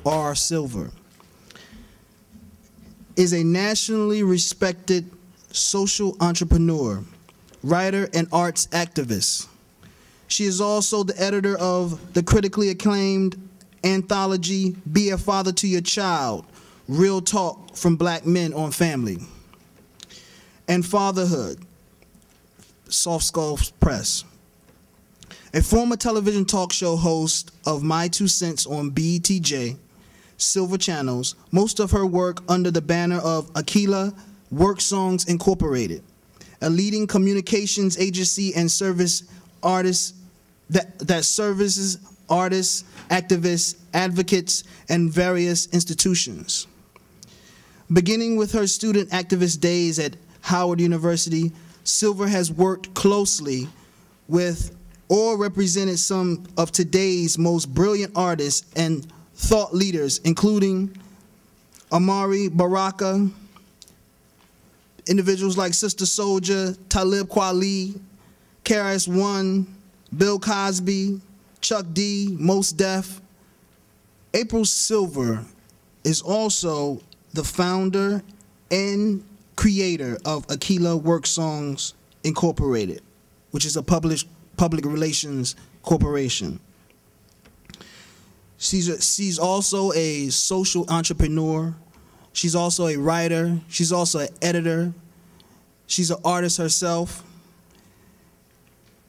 R. Silver is a nationally respected social entrepreneur, writer, and arts activist. She is also the editor of the critically acclaimed anthology, Be a Father to Your Child, Real Talk from Black Men on Family, and Fatherhood, Soft Skull Press. A former television talk show host of My Two Cents on BETJ, Silver Channels, most of her work under the banner of Aquila Work Songs Incorporated, a leading communications agency and service artists that services artists, activists, advocates, and various institutions. Beginning with her student activist days at Howard University, Silver has worked closely with or represented some of today's most brilliant artists and thought leaders, including Amari Baraka, individuals like Sister Souljah, Talib Kweli, KRS-One, Bill Cosby, Chuck D, Mos Def. April Silver is also the founder and creator of Aquila Work Songs Incorporated, which is a public relations corporation. She's also a social entrepreneur. She's also a writer. She's also an editor. She's an artist herself.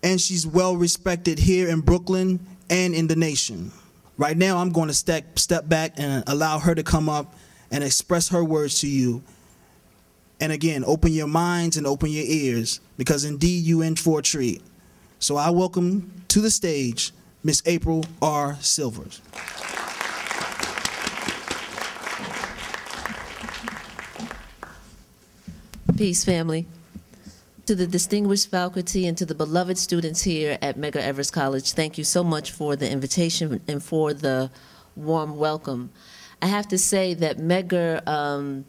And she's well respected here in Brooklyn and in the nation. Right now, I'm going to step back and allow her to come up and express her words to you. And again, open your minds and open your ears, because indeed you in for a treat. So I welcome to the stage Miss April R. Silver. Peace, family. To the distinguished faculty and to the beloved students here at Medgar Evers College, thank you so much for the invitation and for the warm welcome. I have to say that Medgar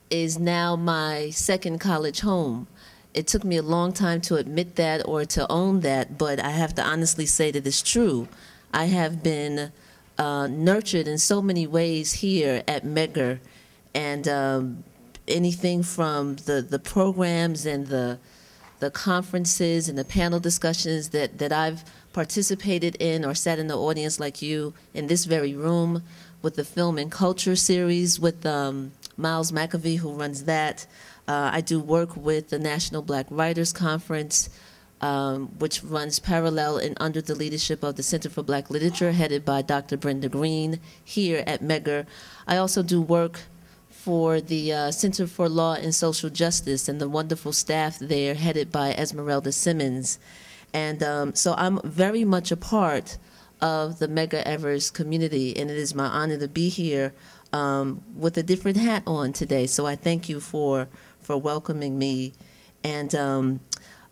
is now my second college home. It took me a long time to admit that or to own that, but I have to honestly say that it's true. I have been nurtured in so many ways here at Medgar, and anything from the programs and the conferences and the panel discussions that I've participated in or sat in the audience like you in this very room, with the Film and Culture series with Miles McAvee, who runs that. I do work with the National Black Writers Conference, which runs parallel and under the leadership of the Center for Black Literature, headed by Dr. Brenda Green here at Medgar. I also do work for the Center for Law and Social Justice and the wonderful staff there headed by Esmeralda Simmons. And so I'm very much a part of the Medgar Evers community, and it is my honor to be here with a different hat on today. So I thank you for welcoming me. And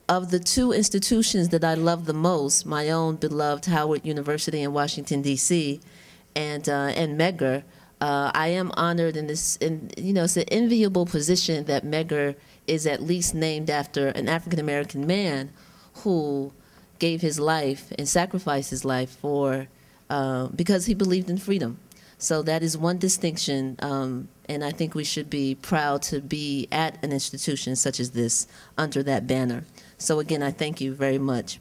of the two institutions that I love the most, my own beloved Howard University in Washington, D.C., and Medgar, I am honored in this, you know, it's an enviable position that Medgar is at least named after an African-American man who gave his life and sacrificed his life for, because he believed in freedom. So that is one distinction, and I think we should be proud to be at an institution such as this under that banner. So again, I thank you very much.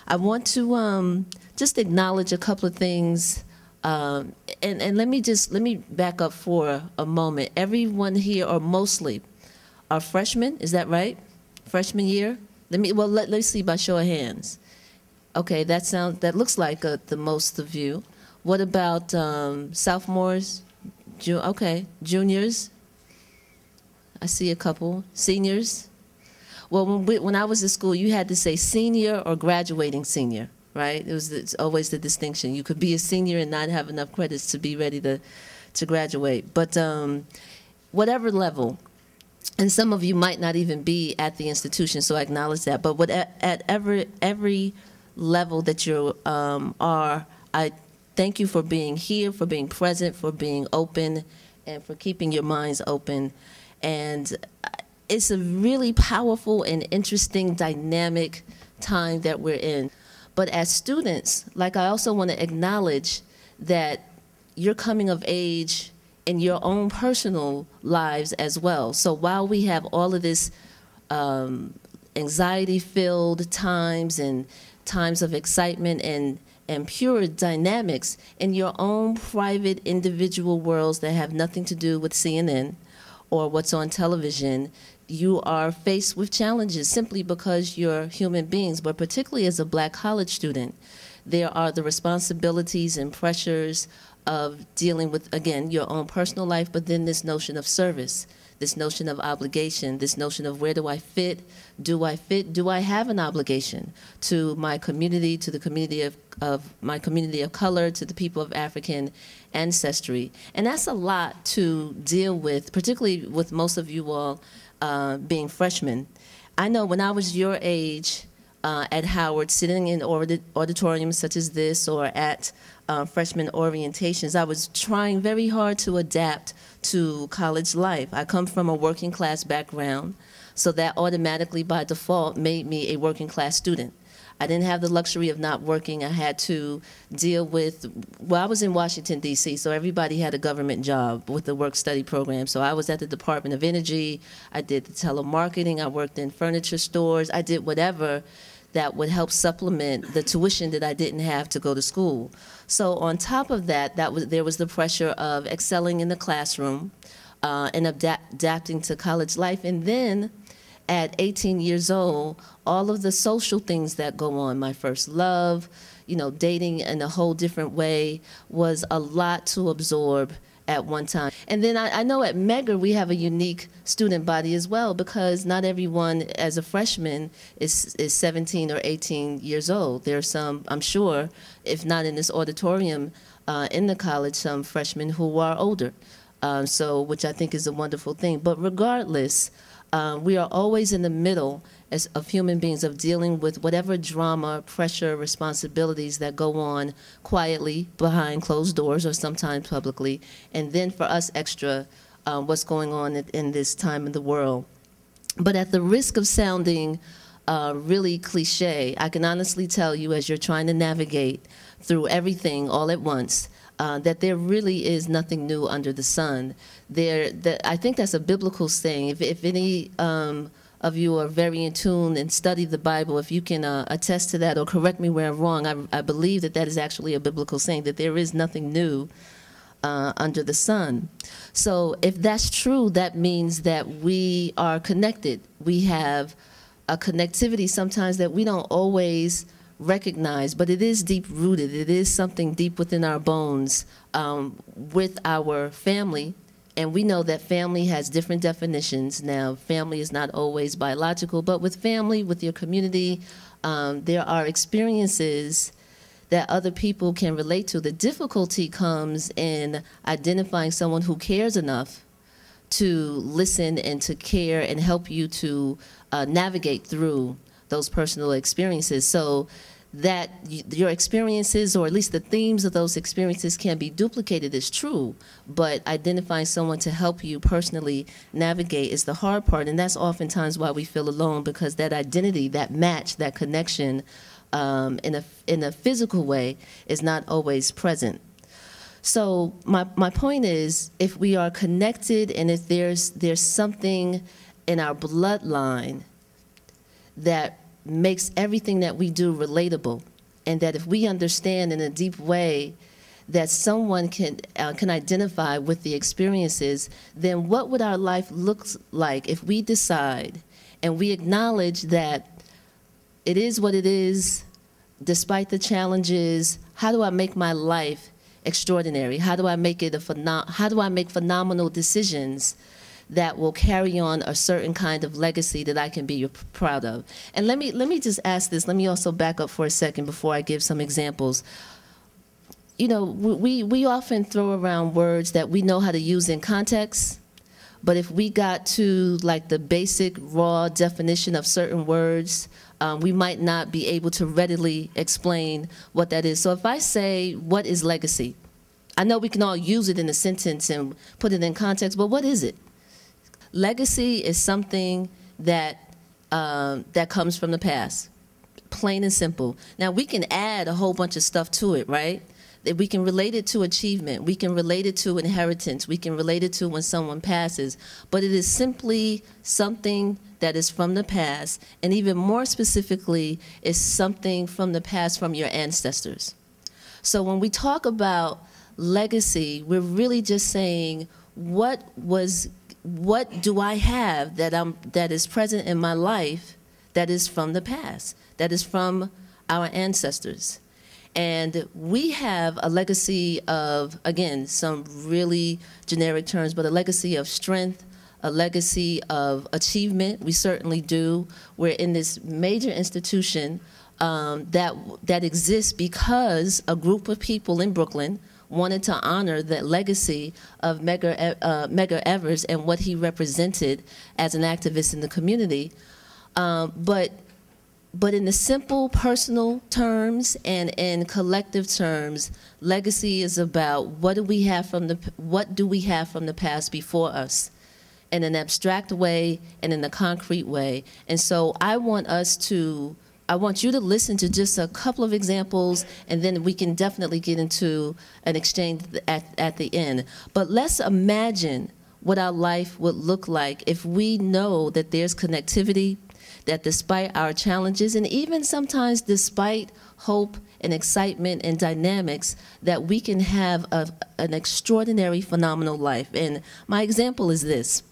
I want to just acknowledge a couple of things. And let me back up for a moment. Everyone here, or mostly, are freshmen. Is that right? Freshman year. Let's see by show of hands. Okay, that looks like the most of you. What about sophomores? Okay, juniors. I see a couple. Seniors. Well, when I was at school, you had to say senior or graduating senior. Right? It's always the distinction. You could be a senior and not have enough credits to be ready to graduate. But whatever level, and some of you might not even be at the institution, so I acknowledge that. But at every level that you are, I thank you for being here, for being present, for being open, and for keeping your minds open. And it's a really powerful and interesting, dynamic time that we're in. But as students, like, I also want to acknowledge that your coming of age in your own personal lives as well. So while we have all of this anxiety-filled times and times of excitement and pure dynamics in your own private individual worlds that have nothing to do with CNN or what's on television, you are faced with challenges simply because you're human beings. But particularly as a Black college student, there are the responsibilities and pressures of dealing with, again, your own personal life, but then this notion of service, this notion of obligation, this notion of where do I fit? Do I fit? Do I have an obligation to my community, to the community of my community of color, to the people of African ancestry? And that's a lot to deal with, particularly with most of you all being freshmen. I know when I was your age at Howard, sitting in auditoriums such as this or at freshman orientations, I was trying very hard to adapt to college life. I come from a working class background, so that automatically by default made me a working class student. I didn't have the luxury of not working. I had to deal with, well, I was in Washington, D.C., so everybody had a government job with the work-study program. So I was at the Department of Energy. I did the telemarketing. I worked in furniture stores. I did whatever that would help supplement the tuition that I didn't have to go to school. So on top of that, there was the pressure of excelling in the classroom and adapting to college life. And then at 18 years old, all of the social things that go on, my first love, you know, dating in a whole different way, was a lot to absorb at one time. And then I know at Medgar we have a unique student body as well, because not everyone as a freshman is 17 or 18 years old. There are some, I'm sure, if not in this auditorium in the college, some freshmen who are older, which I think is a wonderful thing. But regardless, we are always in the middle of human beings of dealing with whatever drama, pressure, responsibilities that go on quietly behind closed doors or sometimes publicly, and then for us extra, what's going on in this time in the world. But at the risk of sounding really cliche, I can honestly tell you, as you're trying to navigate through everything all at once, that there really is nothing new under the sun. I think that's a biblical saying. If any of you are very in tune and study the Bible, if you can attest to that or correct me where I'm wrong, I believe that that is actually a biblical saying, that there is nothing new under the sun. So if that's true, that means that we are connected. We have a connectivity sometimes that we don't always recognize, but it is deep-rooted. It is something deep within our bones with our family. And we know that family has different definitions. Now, family is not always biological, but with family, with your community, there are experiences that other people can relate to. The difficulty comes in identifying someone who cares enough to listen and to care and help you to navigate through those personal experiences, so that your experiences, or at least the themes of those experiences, can be duplicated is true, but identifying someone to help you personally navigate is the hard part, and that's oftentimes why we feel alone, because that identity, that match, that connection in a physical way is not always present. So my point is, if we are connected and if there's something in our bloodline that makes everything that we do relatable, and that if we understand in a deep way that someone can identify with the experiences, then what would our life look like if we decide and we acknowledge that it is what it is, despite the challenges? How do I make my life extraordinary? How do I make it how do I make phenomenal decisions that will carry on a certain kind of legacy that I can be proud of? And let me just ask this. Let me also back up for a second before I give some examples. You know, we often throw around words that we know how to use in context, but if we got to like the basic raw definition of certain words, we might not be able to readily explain what that is. So if I say, what is legacy? I know we can all use it in a sentence and put it in context, but what is it? Legacy is something that that comes from the past, plain and simple. Now, we can add a whole bunch of stuff to it, right? that we can relate it to achievement, we can relate it to inheritance, we can relate it to when someone passes, but it is simply something that is from the past, and even more specifically, is something from the past from your ancestors. So when we talk about legacy, we're really just saying, what do I have that is present in my life that is from the past, that is from our ancestors? And we have a legacy of, again, some really generic terms, but a legacy of strength, a legacy of achievement. We certainly do. We're in this major institution that exists because a group of people in Brooklyn wanted to honor the legacy of Medgar Evers and what he represented as an activist in the community. But in the simple personal terms and in collective terms, legacy is about what do we have from the past before us, in an abstract way and in a concrete way. And so I want you to listen to just a couple of examples, and then we can definitely get into an exchange at the end. But let's imagine what our life would look like if we know that there's connectivity, that despite our challenges, and even sometimes despite hope and excitement and dynamics, that we can have an extraordinary, phenomenal life. And my example is this.